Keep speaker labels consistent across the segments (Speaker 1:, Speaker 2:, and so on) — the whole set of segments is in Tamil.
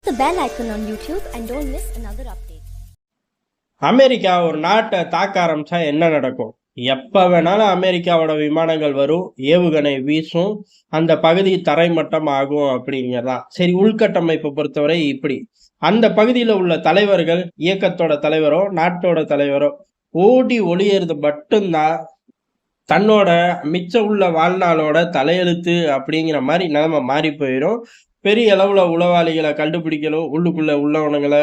Speaker 1: the bell icon on YouTube and don't miss another update.
Speaker 2: America ஒரு நாட்டை தாக்க ஆரம்பிச்சா என்ன நடக்கும்? எப்ப வேணாலும் அமெரிக்காவோட விமானங்கள் வரும், ஏவுகணை வீசும், அந்த பகுதி தரைமட்டம் ஆகும் அப்படிங்கிறதான். சரி, உள்கட்டமைப்பை பொறுத்தவரை இப்படி அந்த பகுதியில் உள்ள தலைவர்கள், இயக்கத்தோட தலைவரோ நாட்டோட தலைவரோ ஓடி ஒளியறது மட்டும்தான் தன்னோட மிச்ச உள்ள வாழ்நாளோட தலையெழுத்து அப்படிங்கிற மாதிரி நிலைமை மாறி போயிடும். பெரிய அளவுல உளவாளிகளை கண்டுபிடிக்கணும், உள்ளுக்குள்ள உள்ளவனுங்களை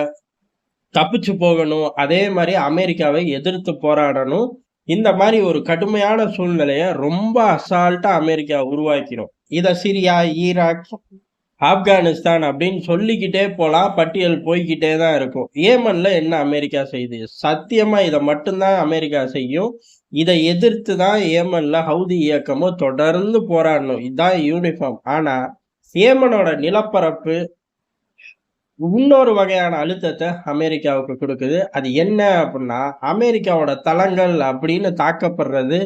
Speaker 2: தப்பிச்சு போகணும், அதே மாதிரி அமெரிக்காவை எதிர்த்து போராடணும். இந்த மாதிரி ஒரு கடுமையான சூழ்நிலைய ரொம்ப அசால்ட்டா அமெரிக்கா உருவாக்கிடும். இத சிரியா, ஈராக், ஆப்கானிஸ்தான் அப்படின்னு சொல்லிக்கிட்டே போலாம். பட்டியல் போய்கிட்டே தான் இருக்கும். ஏமன்ல என்ன அமெரிக்கா செய்யுது? சத்தியமா இதை மட்டும்தான் அமெரிக்கா செய்யும். இதை எதிர்த்து தான் ஏமன்ல ஹவுதி இயக்கமும் தொடர்ந்து போராடணும். இதுதான் யூனிஃபார்ம். ஆனா ஏமனோட நிலப்பரப்பு இன்னொரு வகையான அழுத்தத்தை அமெரிக்காவுக்கு கொடுக்குது. அது என்ன அப்படின்னா, அமெரிக்காவோட தளங்கள் அப்படின்னு தாக்கப்படுறது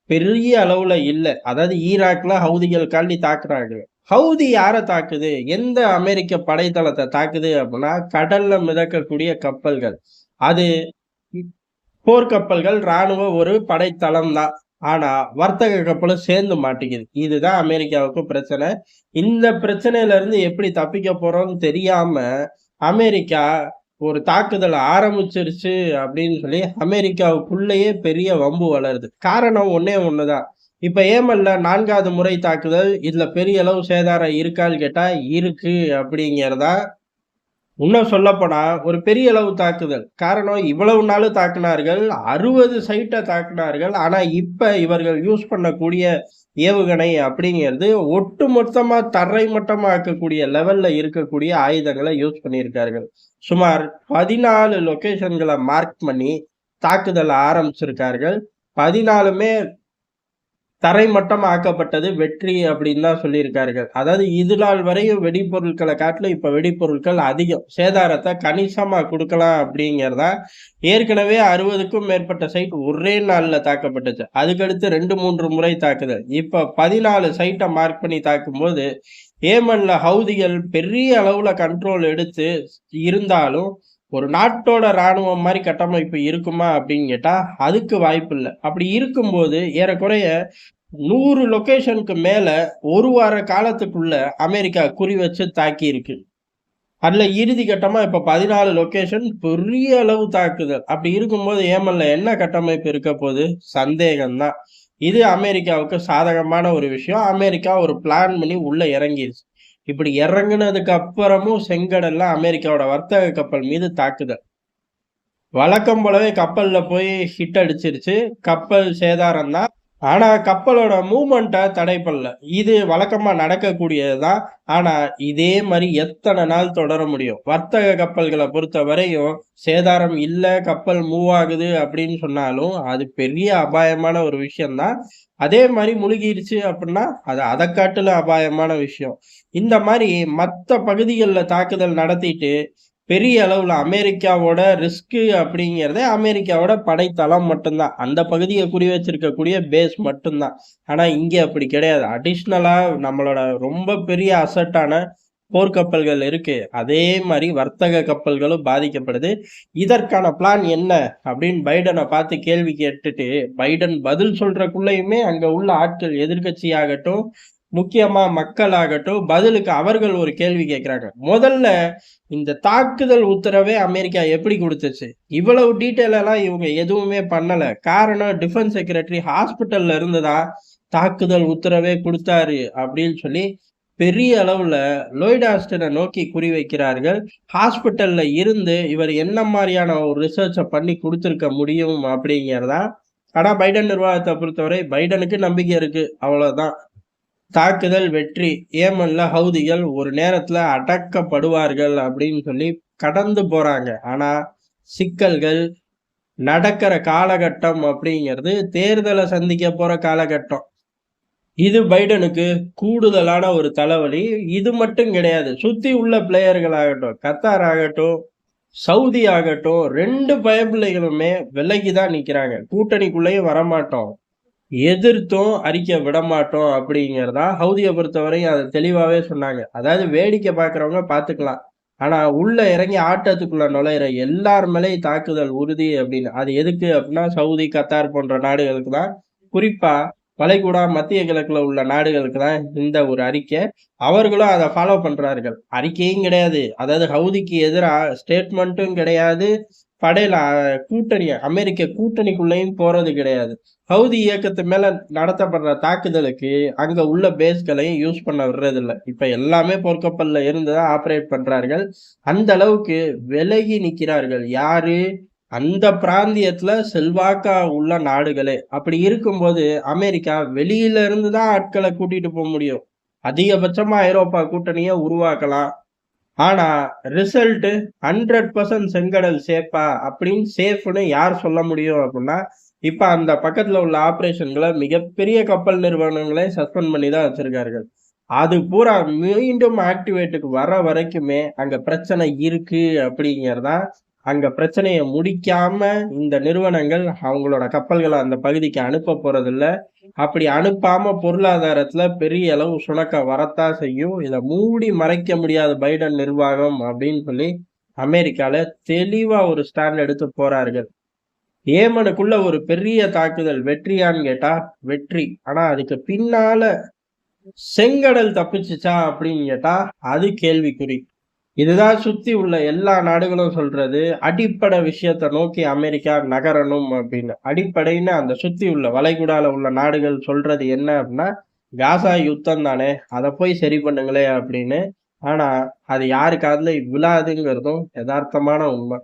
Speaker 2: பெரிய அளவுல இல்லை. அதாவது ஈராக்ல ஹவுதிகள் காண்டி தாக்குறாங்க. ஹவுதி யாரை தாக்குது? எந்த அமெரிக்க படைத்தளத்தை தாக்குது அப்படின்னா, கடல்ல மிதக்கக்கூடிய கப்பல்கள். அது போர்க்கப்பல்கள், இராணுவ ஒரு படைத்தளம் தான். ஆனா வர்த்தக கப்பலும் சேர்ந்து மாட்டேங்குது. இதுதான் அமெரிக்காவுக்கு பிரச்சனை. இந்த பிரச்சனையில இருந்து எப்படி தப்பிக்க போறோம்னு தெரியாம அமெரிக்கா ஒரு தாக்குதல் ஆரம்பிச்சிருச்சு அப்படின்னு சொல்லி அமெரிக்காவுக்குள்ளேயே பெரிய வம்பு வளருது. காரணம் ஒன்னே ஒண்ணுதான். இப்ப ஏமன்ல 4வது முறை தாக்குதல். இதுல பெரிய அளவு சேதாரம் இருக்கான்னு கேட்டா இருக்கு அப்படிங்கிறதா. இன்னும் சொல்லப்போனா ஒரு பெரிய அளவு தாக்குதல். காரணம், இவ்வளவு நாள் தாக்குனார்கள், 60 சைட்டை தாக்குனார்கள். ஆனா இப்ப இவர்கள் யூஸ் பண்ணக்கூடிய ஏவுகணை அப்படிங்கிறது ஒட்டு மொத்தமா தரை மட்டமா ஆக்கக்கூடிய லெவல்ல இருக்கக்கூடிய ஆயுதங்களை யூஸ் பண்ணியிருக்கார்கள். சுமார் 14 லொகேஷன்களை மார்க் பண்ணி தாக்குதல் ஆரம்பிச்சிருக்கார்கள். 14மே தரைமட்டம் ஆக்கப்பட்டது வெற்றி அப்படின்னு தான் சொல்லியிருக்கார்கள். அதாவது இது நாள் வரையும் வெடிப்பொருட்களை காட்டிலும் இப்ப வெடிப்பொருட்கள் அதிகம், சேதாரத்தை கணிசமா கொடுக்கலாம் அப்படிங்கிறதா. ஏற்கனவே 60க்கும் மேற்பட்ட சைட் ஒரே நாள்ல தாக்கப்பட்டுச்சு. அதுக்கடுத்து 2-3 முறை தாக்குதல். இப்ப 14 சைட்டை மார்க் பண்ணி தாக்கும்போது ஏமன்ல ஹவுதிகள் பெரிய அளவுல கண்ட்ரோல் எடுத்து இருந்தாலும் ஒரு நாட்டோட இராணுவம் மாதிரி கட்டமைப்பு இருக்குமா அப்படின்னு கேட்டா அதுக்கு வாய்ப்பு இல்லை. அப்படி இருக்கும்போது ஏறக்குறைய 100 லொகேஷனுக்கு மேல ஒரு வார காலத்துக்குள்ள அமெரிக்கா குறி வச்சு தாக்கி இருக்கு. அதுல இறுதி கட்டமா இப்ப 14 லொகேஷன், பெரிய அளவு தாக்குதல். அப்படி இருக்கும்போது ஏமன்ல என்ன கட்டமைப்பு இருக்க போகுது? சந்தேகம்தான். இது அமெரிக்காவுக்கு சாதகமான ஒரு விஷயம். அமெரிக்கா ஒரு பிளான் பண்ணி உள்ள இறங்கிருச்சு. இப்படி இறங்குனதுக்கு அப்புறமும் செங்கடல்ல அமெரிக்காவோட வர்த்தக கப்பல் மீது தாக்குதல். வழக்கம் போலவே கப்பல்ல போய் ஹிட் அடிச்சிருச்சு. கப்பல் சேதாரம் தான். ஆனா கப்பலோட மூவ்மெண்ட்டை தடை பண்ணல. இது வழக்கமா நடக்கக்கூடியதுதான். ஆனா இதே மாதிரி எத்தனை நாள் தொடர முடியும்? வர்த்தக கப்பல்களை பொறுத்த வரையும் சேதாரம் இல்ல, கப்பல் மூவ் ஆகுது அப்படின்னு சொன்னாலும் அது பெரிய அபாயமான ஒரு விஷயம்தான். அதே மாதிரி முழுகிருச்சு அப்படின்னா அது அதை காட்டுல அபாயமான விஷயம். இந்த மாதிரி மற்ற பகுதிகளில் தாக்குதல் நடத்திட்டு பெரிய அளவுல அமெரிக்காவோட ரிஸ்க் அப்படிங்கிறதே அமெரிக்காவோட படைத்தளம் மட்டும்தான். அந்த பகுதியை குறி வச்சிருக்கக்கூடிய பேஸ் மட்டும்தான். ஆனா இங்க அப்படி கிடையாது. அடிஷ்னலா நம்மளோட ரொம்ப பெரிய அசட்டான போர்க்கப்பல்கள் இருக்கு. அதே மாதிரி வர்த்தக கப்பல்களும் பாதிக்கப்படுது. இதற்கான பிளான் என்ன அப்படின்னு பைடனை பார்த்து கேள்வி கேட்டுட்டு பைடன் பதில் சொல்றக்குள்ளயுமே அங்க உள்ள ஆட்கள், எதிர்கட்சி ஆகட்டும், முக்கியமா மக்கள் ஆகட்டும், பதிலுக்கு அவர்கள் ஒரு கேள்வி கேட்கிறாங்க. முதல்ல இந்த தாக்குதல் உத்தரவே அமெரிக்கா எப்படி கொடுத்துச்சு? இவ்வளவு டீட்டெயில் எல்லாம் இவங்க எதுவுமே பண்ணல. காரணம், டிஃபென்ஸ் செக்ரட்டரி ஹாஸ்பிட்டல்ல இருந்துதான் தாக்குதல் உத்தரவே கொடுத்தாரு அப்படின்னு சொல்லி பெரிய அளவுல லோய்ட் ஆஸ்டினை நோக்கி குறி வைக்கிறார்கள். ஹாஸ்பிட்டல்ல இருந்து இவர் என்ன மாதிரியான ஒரு ரிசர்ச்சை பண்ணி கொடுத்துருக்க முடியும் அப்படிங்கிறதா. ஆனா பைடன் நிர்வாகத்தை பொறுத்தவரை பைடனுக்கு நம்பிக்கை இருக்கு, அவ்வளவுதான். தாக்குதல் வெற்றி. ஏமன்ல ஹவுதிகள் ஒரு நேரத்துல அடக்கப்படுவார்கள் அப்படின்னு சொல்லி கடந்து போறாங்க. ஆனா சிக்கல்கள் நடக்கிற காலகட்டம் அப்படிங்கிறது தேர்தலை சந்திக்க போற காலகட்டம். இது பைடனுக்கு கூடுதலான ஒரு தலைவலி. இது மட்டும் கிடையாது, சுத்தி உள்ள பிளேயர்கள் ஆகட்டும், கத்தார் ஆகட்டும், சவுதி ஆகட்டும், 2 பயப்பிள்ளைகளுமே விலகிதான் நிக்கிறாங்க. கூட்டணிக்குள்ளேயும் வரமாட்டோம், எதிர்த்தும் அறிக்கை விட மாட்டோம் அப்படிங்கிறதா. ஹவுதியை பொறுத்தவரை அதை தெளிவாகவே சொன்னாங்க. அதாவது வேடிக்கை பார்க்குறவங்க பார்த்துக்கலாம், ஆனா உள்ள இறங்கி ஆட்டத்துக்குள்ள நுழையிற எல்லார் மேலயும் தாக்குதல் உறுதி அப்படின்னு. அது எதுக்கு அப்படின்னா சவுதி, கத்தார் போன்ற நாடுகளுக்கு தான். குறிப்பா வளைகுடா, மத்திய கிழக்குல உள்ள நாடுகளுக்கு தான் இந்த ஒரு அறிக்கை. அவர்களும் அத ஃபாலோ பண்றார்கள். அறிக்கையும் கிடையாது. அதாவது ஹவுதிக்கு எதிரா ஸ்டேட்மெண்ட்டும் கிடையாது. படையில கூட்டணி அமெரிக்க கூட்டணிக்குள்ளேயும் போறது கிடையாது. ஹவுதி இயக்கத்து மேல நடத்தப்படுற தாக்குதலுக்கு அங்க உள்ள பேஸ்களையும் யூஸ் பண்ண விடுறதில்ல. இப்ப எல்லாமே போர்க்கப்பல்ல இருந்து தான் ஆப்பரேட் பண்றார்கள். அந்த அளவுக்கு விலகி நிக்கிறார்கள். யாரு? அந்த பிராந்தியத்துல செல்வாக்கா உள்ள நாடுகளே. அப்படி இருக்கும்போது அமெரிக்கா வெளியில இருந்து தான் ஆட்களை கூட்டிட்டு போக முடியும். அதிகபட்சமா ஐரோப்பா கூட்டணியை உருவாக்கலாம். ஆனா ரிசல்ட் 100% செங்கடல் சேஃபா அப்படின்னு சேஃப்னு யார் சொல்ல முடியும் அப்படின்னா, இப்ப அந்த பக்கத்துல உள்ள ஆபரேஷன்களை மிகப்பெரிய கப்பல் நிறுவனங்களே சஸ்பெண்ட் பண்ணி தான் வச்சிருக்கார்கள். அது பூரா மீண்டும் ஆக்டிவேட்டுக்கு வர வரைக்குமே அங்க பிரச்சனை இருக்கு அப்படிங்கிறதா. அங்க பிரச்சனையை முடிக்காம இந்த நிறுவனங்கள் அவங்களோட கப்பல்களை அந்த பகுதிக்கு அனுப்ப போறதில்ல. அப்படி அனுப்பாம பொருளாதாரத்துல பெரிய அளவு சுணக்கம் வரத்தான் செய்யும். இதை மூடி மறைக்க முடியாத பைடன் நிர்வாகம் அப்படின்னு சொல்லி அமெரிக்கால தெளிவா ஒரு ஸ்டாண்ட் எடுத்து போறார்கள். ஏமனுக்குள்ள ஒரு பெரிய தாக்குதல் வெற்றியான்னு கேட்டா வெற்றி. ஆனா அதுக்கு பின்னால செங்கடல் தப்பிச்சுச்சா அப்படின்னு கேட்டா அது கேள்விக்குறி. இதுதான் சுத்தி உள்ள எல்லா நாடுகளும் சொல்றது. அடிப்படை விஷயத்த நோக்கி அமெரிக்கா நகரணும் அப்படின்னு. அடிப்படைன்னு அந்த சுத்தி உள்ள வளைகுடால உள்ள நாடுகள் சொல்றது என்ன அப்படின்னா, காசா யுத்தம் தானே, அதை போய் சரி பண்ணுங்களே அப்படின்னு. ஆனா அது யாரு காதுல விழாதுங்கிறதும் யதார்த்தமான உண்மை.